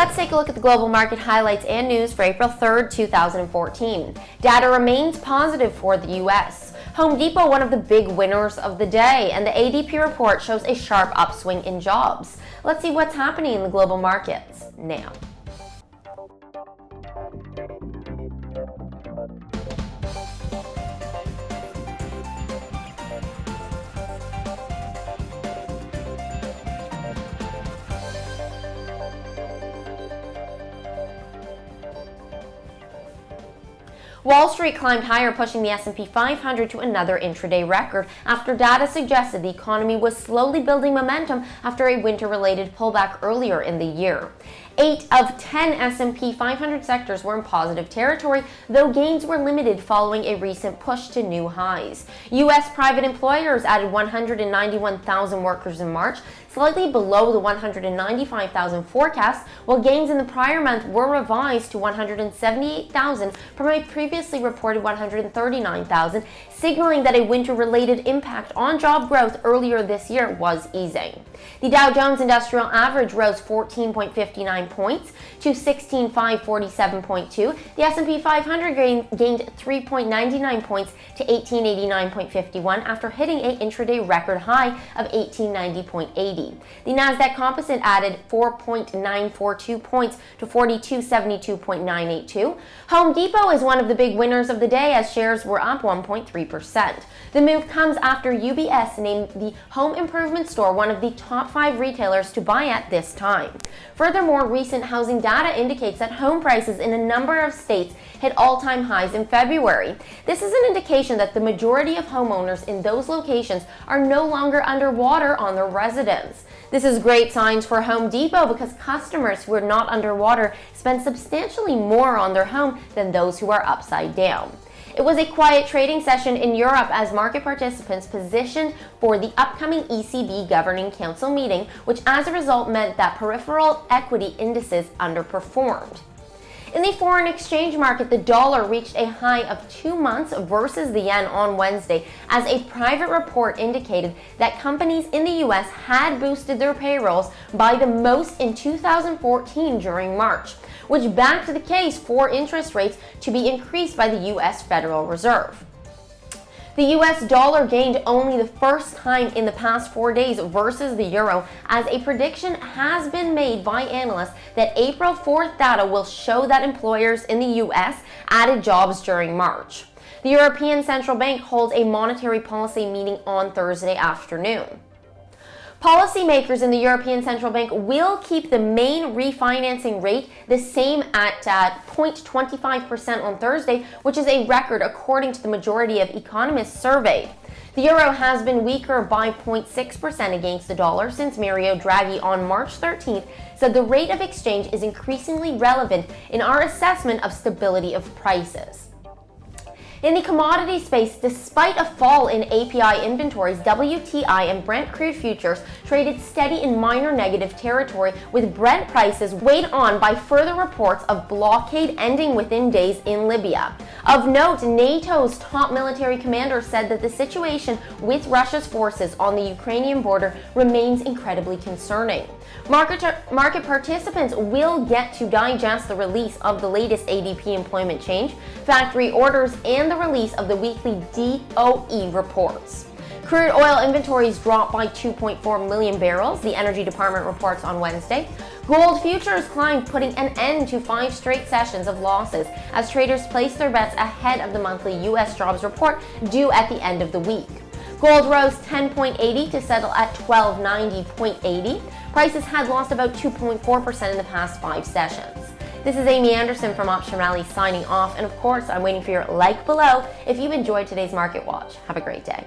Let's take a look at the global market highlights and news for April 3rd, 2014. Data remains positive for the U.S. Home Depot, one of the big winners of the day, and the ADP report shows a sharp upswing in jobs. Let's see what's happening in the global markets now. Wall Street climbed higher, pushing the S&P 500 to another intraday record after data suggested the economy was slowly building momentum after a winter-related pullback earlier in the year. 8 of 10 S&P 500 sectors were in positive territory, though gains were limited following a recent push to new highs. U.S. private employers added 191,000 workers in March, slightly below the 195,000 forecast, while gains in the prior month were revised to 178,000 from a previously reported 139,000, signaling that a winter-related impact on job growth earlier this year was easing. The Dow Jones Industrial Average rose 14.59 points to 16,547.2. The S&P 500 gained 3.99 points to 1889.51 after hitting an intraday record high of 1890.80. The Nasdaq Composite added 4.942 points to 4272.982. Home Depot is one of the big winners of the day as shares were up 1.3%. The move comes after UBS named the home improvement store one of the top 5 retailers to buy at this time. Furthermore, recent housing data indicates that home prices in a number of states hit all-time highs in February. This is an indication that the majority of homeowners in those locations are no longer underwater on their residence. This is great signs for Home Depot because customers who are not underwater spend substantially more on their home than those who are upside down. It was a quiet trading session in Europe as market participants positioned for the upcoming ECB Governing Council meeting, which as a result meant that peripheral equity indices underperformed. In the foreign exchange market, the dollar reached a high of 2 months versus the yen on Wednesday as a private report indicated that companies in the U.S. had boosted their payrolls by the most in 2014 during March, which backed the case for interest rates to be increased by the U.S. Federal Reserve. The U.S. dollar gained only the first time in the past 4 days versus the euro, as a prediction has been made by analysts that April 4th data will show that employers in the U.S. added jobs during March. The European Central Bank holds a monetary policy meeting on Thursday afternoon. Policymakers in the European Central Bank will keep the main refinancing rate the same at 0.25% on Thursday, which is a record according to the majority of economists surveyed. The euro has been weaker by 0.6% against the dollar since Mario Draghi on March 13th said the rate of exchange is increasingly relevant in our assessment of stability of prices. In the commodity space, despite a fall in API inventories, WTI and Brent crude futures traded steady in minor negative territory, with Brent prices weighed on by further reports of blockade ending within days in Libya. Of note, NATO's top military commander said that the situation with Russia's forces on the Ukrainian border remains incredibly concerning. Market participants will get to digest the release of the latest ADP employment change, factory orders, and the release of the weekly DOE reports. Crude oil inventories dropped by 2.4 million barrels, the Energy Department reports on Wednesday. Gold futures climbed, putting an end to 5 straight sessions of losses as traders placed their bets ahead of the monthly U.S. jobs report due at the end of the week. Gold rose 10.80 to settle at $1290.80. Prices had lost about 2.4% in the past 5 sessions. This is Amy Anderson from Option Rally signing off, and of course, I'm waiting for your like below if you enjoyed today's Market Watch. Have a great day.